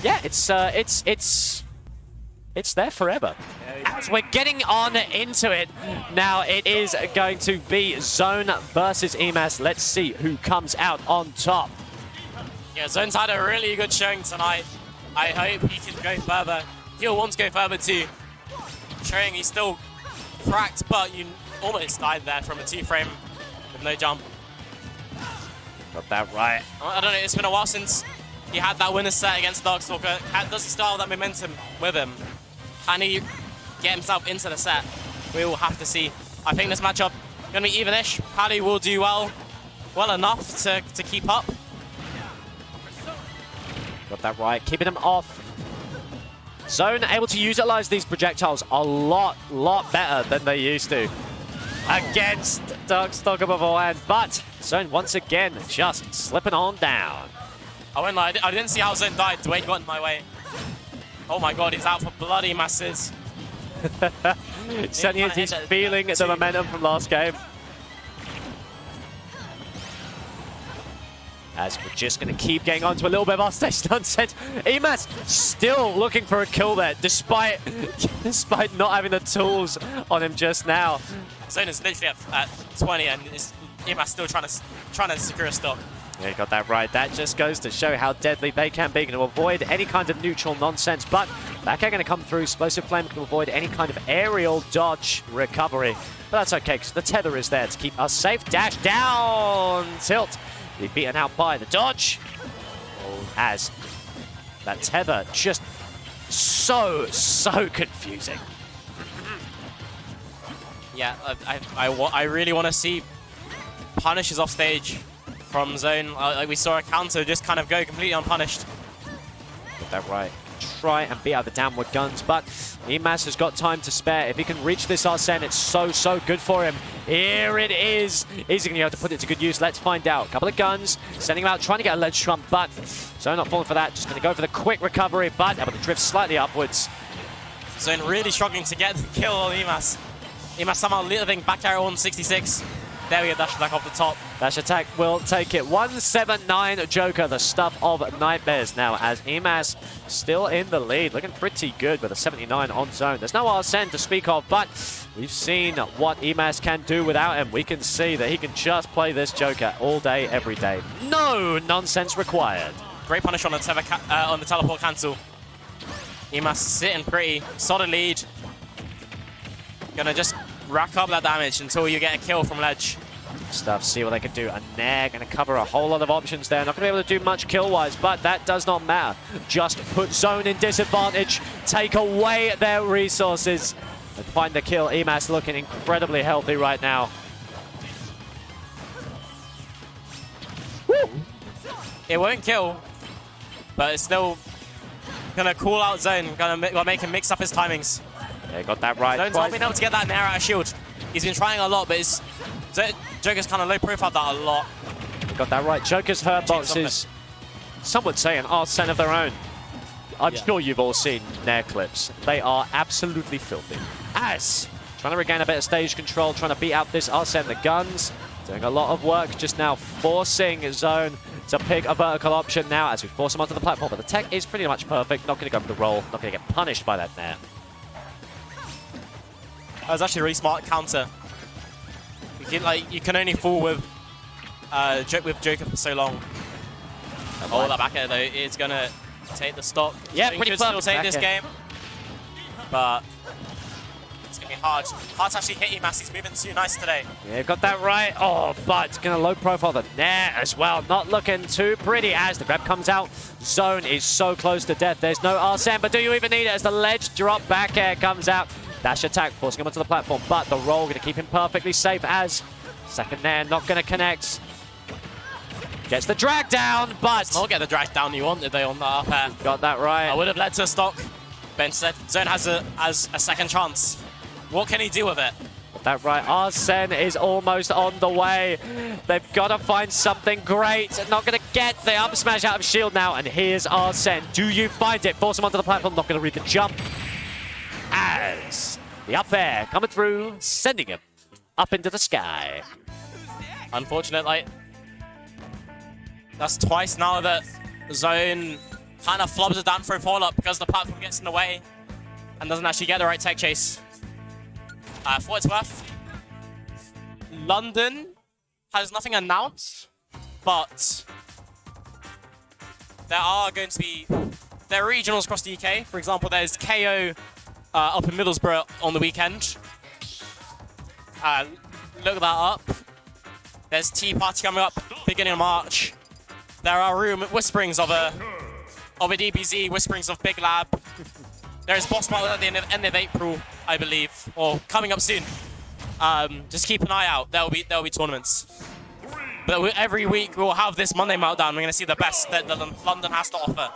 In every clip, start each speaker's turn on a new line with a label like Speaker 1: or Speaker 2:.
Speaker 1: yeah, it's there forever. As we're getting on into it now, it is going to be Zone versus eMass. Let's see who comes out on top.
Speaker 2: Yeah, Zone's had a really good showing tonight. I hope he can go further. He'll want to go further too. Showing he's still cracked, but you almost died there from a 2-frame with no jump.
Speaker 1: Got that right.
Speaker 2: I don't know, it's been a while since he had that winner's set against Darkstalker. Does he still have that momentum with him? Can he get himself into the set? We will have to see. I think this matchup is going to be even-ish. Paddy will do well enough to keep up.
Speaker 1: Got that right, keeping him off. Zone able to utilize these projectiles a lot better than they used to against Darkstalker beforehand, but Zone once again just slipping on down.
Speaker 2: I didn't see how Zone died. Dwayne got in my way. Oh my god, he's out for bloody masses.
Speaker 1: Certainly he's feeling the momentum from last game. As we're just going to keep getting on to a little bit of offstage nonsense. eMass still looking for a kill there, despite not having the tools on him just now.
Speaker 2: Zone is literally at 20, and eMass still trying to secure a stock.
Speaker 1: Yeah, you got that right. That just goes to show how deadly they can be. Going to avoid any kind of neutral nonsense, but back air going to come through. Explosive Flame can avoid any kind of aerial dodge recovery. But that's okay, because the tether is there to keep us safe. Dash down, tilt. Be beaten out by the dodge. As that tether just so confusing.
Speaker 2: Yeah, I really want to see punishes off stage from Zone. Like we saw a counter just kind of go completely unpunished.
Speaker 1: Got that right. Try and beat out the downward guns, but eMass has got time to spare. If he can reach this Arsene, it's so good for him. Here it is. Is he going to be able to put it to good use? Let's find out. Couple of guns, sending him out, trying to get a ledge trump, but Zone not falling for that. Just going to go for the quick recovery, but able to drift slightly upwards.
Speaker 2: Zone really struggling to get the kill on eMass. eMass somehow living back arrow on 66. There we go, dash attack off the top.
Speaker 1: Dash attack will take it. 179 Joker, the stuff of nightmares now, as eMass still in the lead. Looking pretty good with a 79 on Zone. There's no Arsene to speak of, but we've seen what eMass can do without him. We can see that he can just play this Joker all day, every day. No nonsense required.
Speaker 2: Great punish on the teleport cancel. eMass sitting pretty. Solid lead. Gonna just rack up that damage until you get a kill from ledge.
Speaker 1: Stuff, see what they can do. A Nair going to cover a whole lot of options there. Not going to be able to do much kill-wise, but that does not matter. Just put Zone in disadvantage, take away their resources, and find the kill. eMass looking incredibly healthy right now.
Speaker 2: Woo! It won't kill, but it's still going to call out Zone, going to make him mix up his timings.
Speaker 1: Yeah, got that right.
Speaker 2: Zone's not been able to get that Nair out of shield. He's been trying a lot, but Joker's kind of low profile that a lot.
Speaker 1: Got that right. Joker's hurt box is, some would say, an Arsene of their own. I'm sure you've all seen Nair clips. They are absolutely filthy. As trying to regain a bit of stage control, trying to beat out this Arsene. The guns doing a lot of work, just now forcing Zone to pick a vertical option now as we force him onto the platform. But the tech is pretty much perfect. Not going to go for the roll. Not going to get punished by that Nair.
Speaker 2: That was actually a really smart counter. You can only fool with Joker for so long. Oh, that back air though is gonna take the stock.
Speaker 1: Yeah,
Speaker 2: so
Speaker 1: pretty
Speaker 2: could still take this game, but it's gonna be hard. Hard to actually hit eMass. He's moving too nice today.
Speaker 1: Yeah, got that right. Oh, but gonna low profile the Nair as well. Not looking too pretty as the grab comes out. Zone is so close to death. There's no Arsene, but do you even need it as the ledge drop back air comes out? Dash attack, forcing him onto the platform, but the roll going to keep him perfectly safe as second Nair not going to connect. Gets the drag down, but...
Speaker 2: Not get the drag down you wanted though on that up air.
Speaker 1: Got that right.
Speaker 2: I would have led to a stock, but instead Zone has a second chance. What can he do with it?
Speaker 1: Got that right. Arsene is almost on the way. They've got to find something great. Not going to get the up smash out of shield now, and here's Arsene. Do you find it? Force him onto the platform, not going to read the jump. As the up air coming through, sending him up into the sky.
Speaker 2: Unfortunately, that's twice now that Zone kind of flubs a down throw fall up because the platform gets in the way and doesn't actually get the right tech chase. For what it's worth, London has nothing announced, but there are going to be regionals across the UK. For example, there's KO up in Middlesbrough on the weekend. Look that up. There's Tea Party coming up beginning of March. There are whisperings of a DBZ, whisperings of Big Lab. There's boss battle at the end of April, I believe, or coming up soon. Just keep an eye out. There'll be tournaments. But every week we'll have this Monday Meltdown. We're going to see the best that London has to offer.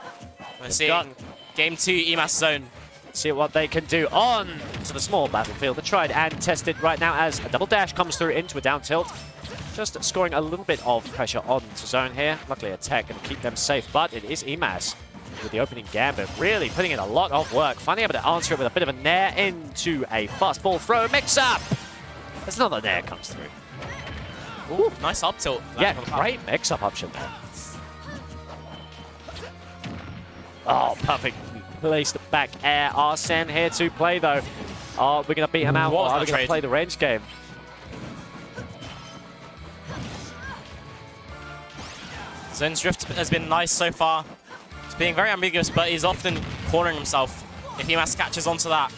Speaker 2: We're seeing Game 2 eMass Zone.
Speaker 1: See what they can do on to the small battlefield. They're tried and tested right now as a double dash comes through into a down tilt. Just scoring a little bit of pressure on to Zone here. Luckily, attack going to keep them safe, but it is eMass with the opening gambit, really putting in a lot of work, finally able to answer it with a bit of a nair into a fast ball throw mix-up. There's another nair comes through.
Speaker 2: Ooh, nice up tilt.
Speaker 1: Yeah, great mix-up option there. Oh, perfect placed back air. Arsene here to play, though. Are we going to beat him out, or are we going to play the range game?
Speaker 2: Zone's drift has been nice so far. It's being very ambiguous, but he's often cornering himself if eMass catches onto that.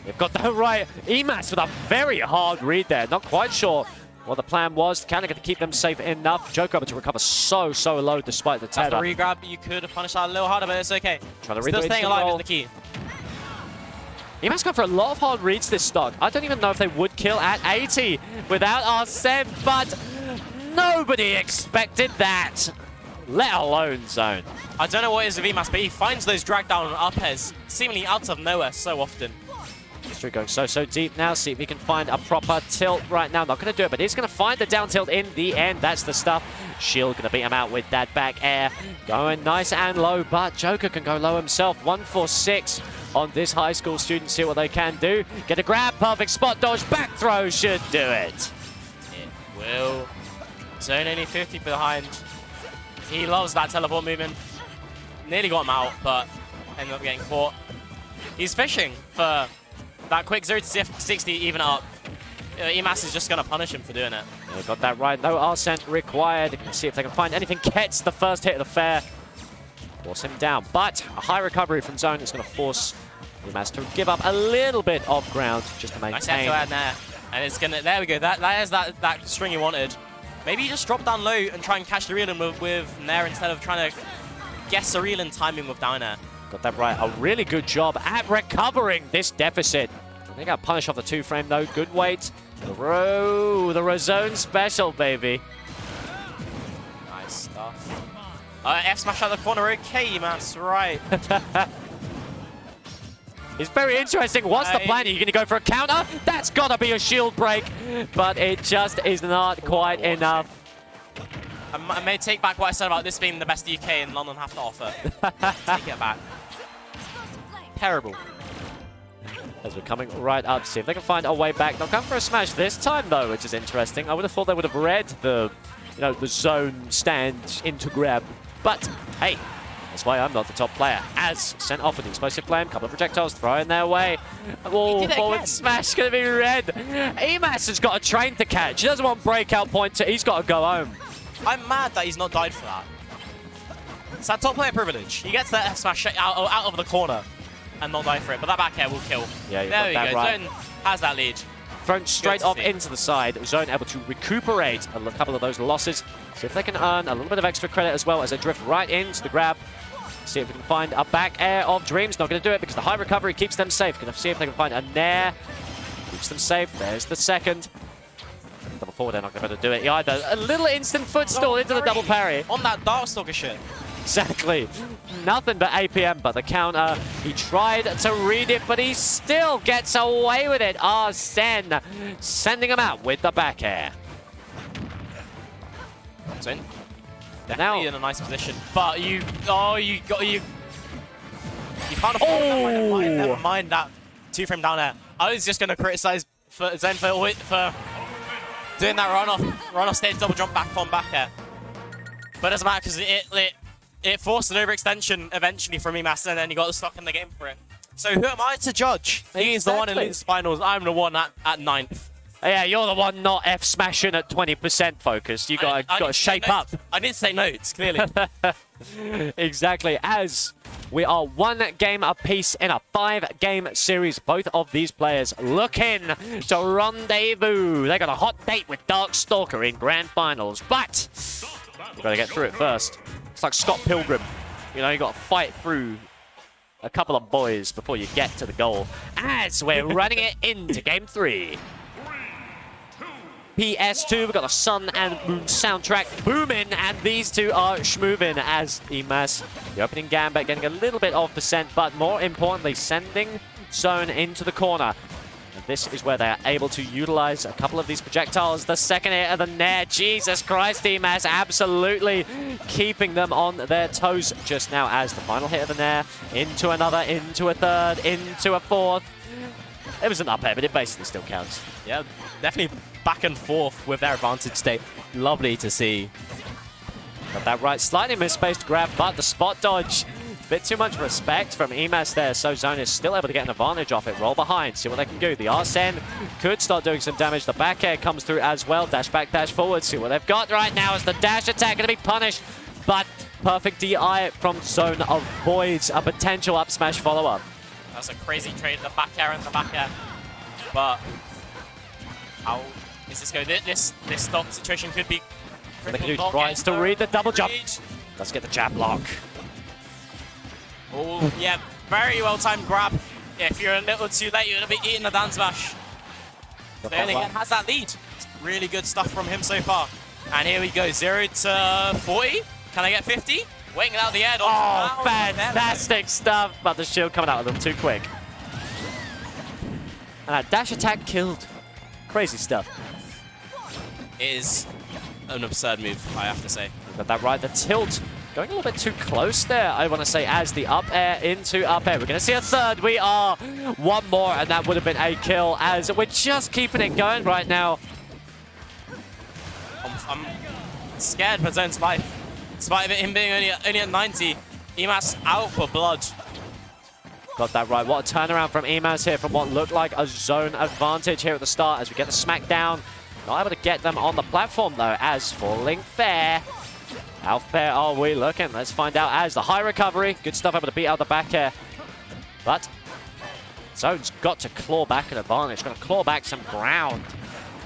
Speaker 1: They've got the right eMass with a very hard read there. Not quite sure what the plan was. Kind of going to keep them safe enough. Joker able to recover so low despite the tether.
Speaker 2: After re-grab, you could have punished that a little harder, but it's okay.
Speaker 1: Trying to read
Speaker 2: Still staying alive is the key.
Speaker 1: eMass going for a lot of hard reads this stock. I don't even know if they would kill at 80 without Arsene, but nobody expected that. Let alone Zone.
Speaker 2: I don't know what it is with eMass, but he finds those drag down and up airs seemingly out of nowhere so often.
Speaker 1: History going so deep now. See if he can find a proper tilt right now. Not going to do it, but he's going to find the down tilt in the end. That's the stuff. Shield going to beat him out with that back air. Going nice and low, but Joker can go low himself. 146 on this high school student. See what they can do. Get a grab, perfect spot dodge, back throw should do it.
Speaker 2: It will. Zone only 50 behind. He loves that teleport movement. Nearly got him out, but ended up getting caught. He's fishing for that quick 0 to 60 even up. eMass is just going to punish him for doing it.
Speaker 1: They got that right. No Arsene required. Let's see if they can find anything. Gets the first hit of the fair. Force him down. But a high recovery from Zone is going to force eMass to give up a little bit of ground just to maintain.
Speaker 2: Nice add there. And it's going to... There we go. That is that string he wanted. Maybe you just drop down low and try and catch the reel in with Nair instead of trying to guess the reel in timing with down air.
Speaker 1: Got that right. A really good job at recovering this deficit. They got punished off the 2-frame though. Good weight. The Rozone special, baby.
Speaker 2: Nice stuff. F smash out the corner. Okay, eMass. Right.
Speaker 1: It's very interesting. What's the plan? Are you going to go for a counter? That's got to be a shield break, but it just is not quite enough.
Speaker 2: I may take back what I said about this being the best UK and London have to offer. Take it back. Terrible.
Speaker 1: As we're coming right up, see if they can find a way back. They'll come for a smash this time, though, which is interesting. I would have thought they would have read the zone stand into grab. But, hey, that's why I'm not the top player. As sent off with the explosive flame, couple of projectiles thrown their way. Oh, forward smash going to be red. eMass has got a train to catch. He doesn't want breakout point. He's got to go home.
Speaker 2: I'm mad that he's not died for that. It's that top player privilege. He gets that F smash out of the corner and not die for it, but that back air will kill.
Speaker 1: Yeah,
Speaker 2: there we go.
Speaker 1: Right.
Speaker 2: Zone has that lead.
Speaker 1: Thrown straight off into the side. Zone able to recuperate a couple of those losses. See if they can earn a little bit of extra credit as well as they drift right into the grab. See if we can find a back air of Dreams. Not going to do it because the high recovery keeps them safe. Going to see if they can find a nair. Keeps them safe. There's the second. Double forward, they're not going to be able to do it either. A little instant footstool into the double parry.
Speaker 2: On that Darkstalker shit.
Speaker 1: Exactly. Nothing but APM, but the counter. He tried to read it, but he still gets away with it. Arsene sending him out with the back air.
Speaker 2: Zone. Definitely in a nice position, but you can't afford that. Never mind that 2-frame down air. I was just going to criticize Zone for doing that run off stage double jump back on back air. But it doesn't matter because it forced an overextension eventually from eMass, and then he got the stock in the game for it. So who am I to judge? He's the one in loses finals. I'm the one at 9th.
Speaker 1: Yeah, you're the one not F smashing at 20% focused. You got to shape up.
Speaker 2: I didn't say notes, clearly.
Speaker 1: Exactly. As we are 1 game apiece in a 5-game series, both of these players looking to rendezvous. They got a hot date with Darkstalker in grand finals, but you've got to get through it first. It's like Scott Pilgrim. You know, you got to fight through a couple of boys before you get to the goal. As we're running it into game 3. PS2, we've got a Sun and Moon soundtrack booming, and these two are schmoving as eMass, the opening gambit, getting a little bit of percent, but more importantly, sending Zone into the corner. And this is where they are able to utilize a couple of these projectiles. The second hit of the net, Jesus Christ, eMass absolutely keeping them on their toes just now as the final hit of the nair, into another, into a third, into a fourth. It was an up air, but it basically still counts.
Speaker 2: Yeah, definitely back and forth with their advantage state. Lovely to see.
Speaker 1: Got that right, slightly misspaced grab, but the spot dodge. Bit too much respect from eMass there, so Zone is still able to get an advantage off it. Roll behind, see what they can do. The Arsene could start doing some damage. The back air comes through as well. Dash back, dash forward. See what they've got right now is the dash attack going to be punished, but perfect DI from Zone avoids a potential up smash follow-up.
Speaker 2: That's a crazy trade, the back air and the back air. But how is this going? This stock situation could be critical.
Speaker 1: Tries to read the double jump. Let's get the jab block.
Speaker 2: Oh, yeah, very well timed grab. If you're a little too late, you're going to be eating the down smash. Then again, has that lead. It's really good stuff from him so far. And here we go, 0 to 40. Can I get 50? Waiting out the air.
Speaker 1: Oh, fantastic stuff. But the shield coming out of them too quick. And that dash attack killed. Crazy stuff.
Speaker 2: It is an absurd move, I have to say.
Speaker 1: Got that right, the tilt. Going a little bit too close there, I want to say, as the up air into up air. We're going to see a third. We are one more, and that would have been a kill, as we're just keeping it going right now.
Speaker 2: I'm scared for Zone's life. In spite of him being only at 90, eMass out for blood.
Speaker 1: Got that right. What a turnaround from eMass here from what looked like a Zone advantage here at the start as we get the smackdown. Not able to get them on the platform, though, as falling fair. How fair are we looking? Let's find out as the high recovery. Good stuff, able to beat out the back air. But Zone's got to claw back an advantage. Got to claw back some ground.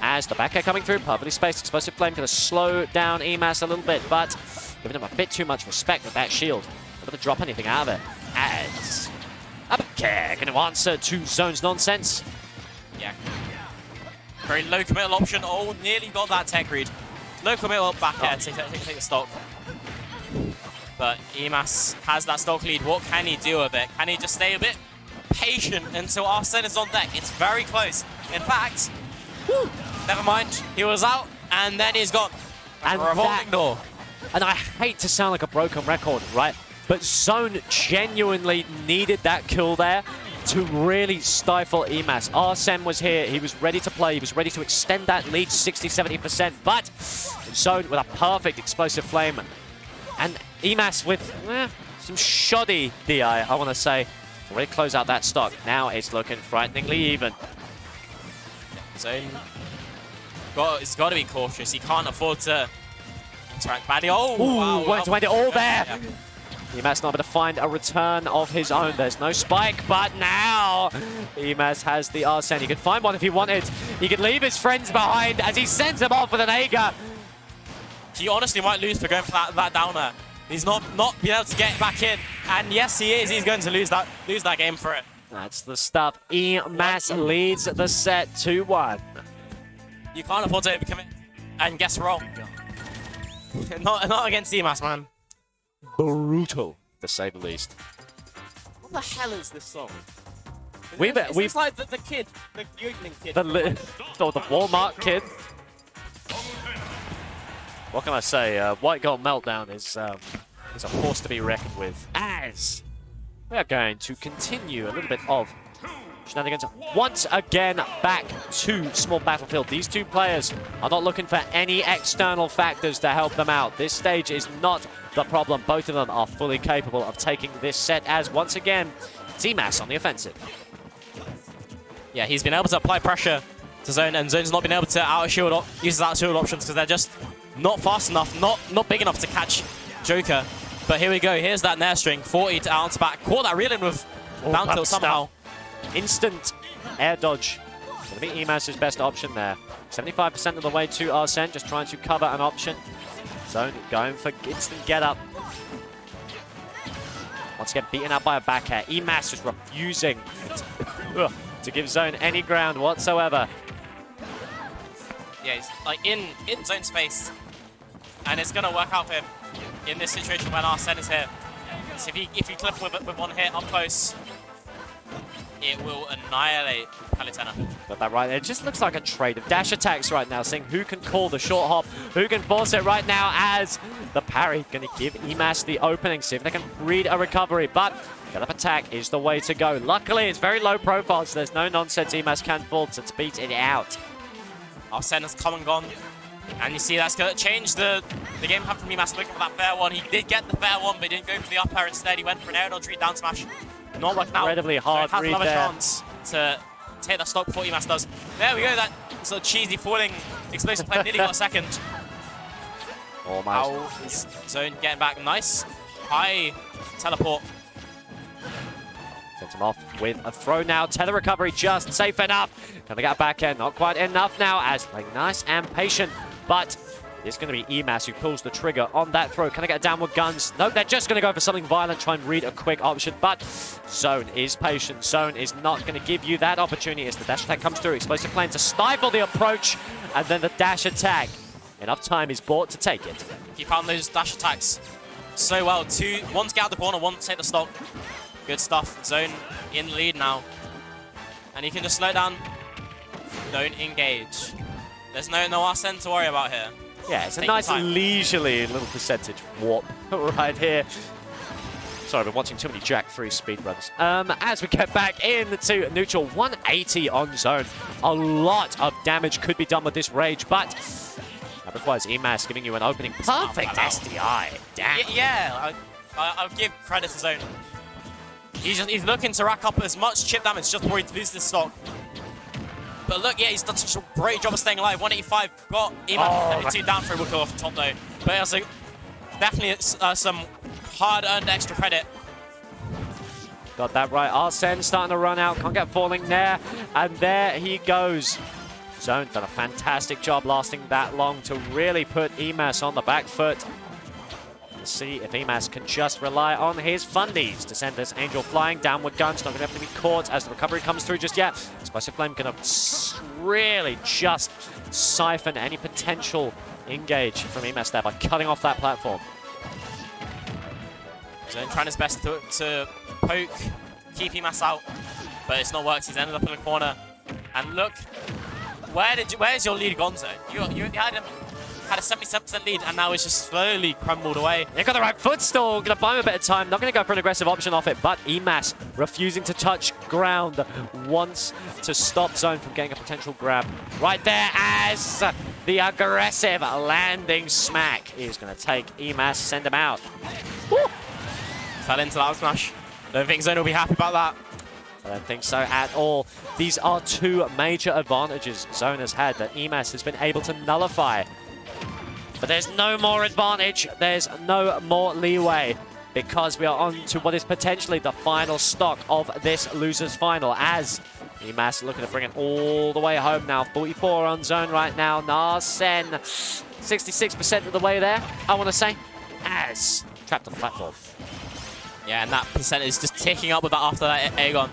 Speaker 1: As the back air coming through, perfectly spaced. Explosive Flame going to slow down eMass a little bit, but giving him a bit too much respect with that shield. Able to drop anything out of it. As up air going to answer to Zone's nonsense.
Speaker 2: Yeah. Very low committal option. Oh, nearly got that tech read. Low committal back air to take the stock. But eMass has that stock lead. What can he do with it? Can he just stay a bit patient until Arsene is on deck? It's very close. In fact, never mind. He was out, and then he's gone.
Speaker 1: And
Speaker 2: a revolving door.
Speaker 1: And I hate to sound like a broken record, right? But Zone genuinely needed that kill there to really stifle eMass. Arsene was here, he was ready to play, he was ready to extend that lead to 60-70%, but Zone with a perfect explosive flame. And eMass with some shoddy DI, I want to say. Already close out that stock. Now it's looking frighteningly even.
Speaker 2: Zone, it's got to be cautious. He can't afford to interact badly. Oh,
Speaker 1: ooh,
Speaker 2: wow.
Speaker 1: Went it all there.
Speaker 2: Yeah.
Speaker 1: eMass not able to find a return of his own. There's no spike, but now eMass has the Arsene. He could find one if he wanted. He could leave his friends behind as he sends them off with an ANKAA.
Speaker 2: He honestly might lose for going for that downer. He's not being able to get back in. And yes, he is. He's going to lose that game for it.
Speaker 1: That's the stuff. eMass leads the set 2-1.
Speaker 2: You can't afford to overcommit and guess wrong. not against eMass, man.
Speaker 1: Brutal, to say the least.
Speaker 2: What the hell is this song?
Speaker 1: We've
Speaker 2: like the kid, the opening kid.
Speaker 1: The Walmart kid. What can I say? White Gold Meltdown is a force to be reckoned with. As we are going to continue a little bit of shenanigans once again back to small battlefield. These two players are not looking for any external factors to help them out. This stage is not the problem. Both of them are fully capable of taking this set as, once again, it's eMass on the offensive.
Speaker 2: Yeah, he's been able to apply pressure to Zone, and Zone's not been able to out-shield, use his out-shield options because they're just not fast enough, not big enough to catch Joker. But here we go. Here's that Nair string. 40 to out back. Caught that reel in with down tilt somehow.
Speaker 1: Instant air dodge. Going to be eMass's best option there. 75% of the way to Arsene, just trying to cover an option. Zone going for instant get up. Once again, beaten up by a back air. eMass just refusing to give Zone any ground whatsoever.
Speaker 2: Yeah, he's like in Zone space, and it's gonna work out for him in this situation when Arsene is here. So if you clip him with one hit up close, it will annihilate Palutena.
Speaker 1: Got that right. It just looks like a trade of dash attacks right now, seeing who can call the short hop, who can force it right now, as the parry going to give eMass the opening, see if they can read a recovery, but get up attack is the way to go. Luckily, it's very low profile, so there's no nonsense eMass can fall to beat it out.
Speaker 2: Arsene has come and gone, and you see that's going to change the game plan from eMass, looking for that fair one. He did get the fair one, but he didn't go for the up air instead. He went for an air dodge read down smash. Not working out.
Speaker 1: Incredibly hard
Speaker 2: so
Speaker 1: read
Speaker 2: has another
Speaker 1: there.
Speaker 2: chance to take that stock before eMass does. There we go, that sort of cheesy falling explosive play nearly got a second.
Speaker 1: Almost.
Speaker 2: Zone getting back, nice. High teleport.
Speaker 1: Sends him off with a throw now. Tether recovery just safe enough. Gonna get back end, not quite enough now, as playing nice and patient, but it's going to be eMass who pulls the trigger on that throw. Can I get downward guns? Nope, they're just going to go for something violent, try and read a quick option, but Zone is patient. Zone is not going to give you that opportunity as the dash attack comes through. Explosive plan to stifle the approach, and then the dash attack. Enough time is bought to take it.
Speaker 2: Keep on those dash attacks so well. One to get out the corner, one to take the stock. Good stuff. Zone in the lead now. And you can just slow down. Don't engage. There's no Arsene to worry about here.
Speaker 1: Yeah, it's a nice leisurely little percentage warp right here. Sorry, I've been watching too many Jack 3 speedruns. As we get back into neutral, 180 on Zone. A lot of damage could be done with this rage, but that requires eMass giving you an opening. Perfect SDI. Damn.
Speaker 2: Yeah, I'll give credit to Zone. He's looking to rack up as much chip damage just before he loses this stock. But look, yeah, he's done such a great job of staying alive. 185, got eMass 2 down for a will off the top though. But also, definitely some hard-earned extra credit.
Speaker 1: Got that right. Arsene starting to run out. Can't get falling there. And there he goes. Zone done a fantastic job lasting that long to really put eMass on the back foot. Let's see if eMass can just rely on his fundies to send this Angel flying. Downward guns, not going to have to be caught as the recovery comes through just yet. Explosive Flame going to really just siphon any potential engage from eMass there by cutting off that platform.
Speaker 2: Zone trying his best to poke, keep eMass out, but it's not worked. He's ended up in the corner. And look, where's your lead gone, Zone? You had a 77% lead, and now it's just slowly crumbled away.
Speaker 1: They've got the right footstool, going to buy him a bit of time. Not going to go for an aggressive option off it, but eMass refusing to touch ground, wants to stop Zone from getting a potential grab. Right there as the aggressive landing smack is going to take eMass, send him out. Woo!
Speaker 2: Fell into that smash. Don't think Zone will be happy about that.
Speaker 1: I don't think so at all. These are two major advantages Zone has had that eMass has been able to nullify. But there's no more advantage, there's no more leeway, because we are on to what is potentially the final stock of this losers final, as eMass looking to bring it all the way home now. 44 on Zone right now. Arsene 66% of the way there, I want to say, as trapped on the platform.
Speaker 2: Yeah, and that percentage is just ticking up with that after that Aegon.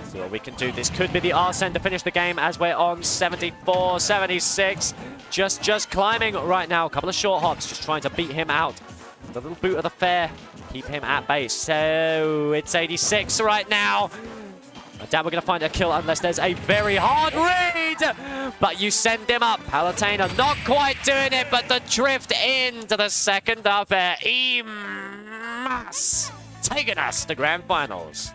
Speaker 1: See what we can do. This could be the Arsene to finish the game as we're on 74, 76. Just climbing right now. A couple of short hops, just trying to beat him out. The little boot of the fair, keep him at base. So it's 86 right now. I doubt we're going to find a kill unless there's a very hard read. But you send him up. Palutena not quite doing it, but the drift into the second up air. eMass taking us to grand finals.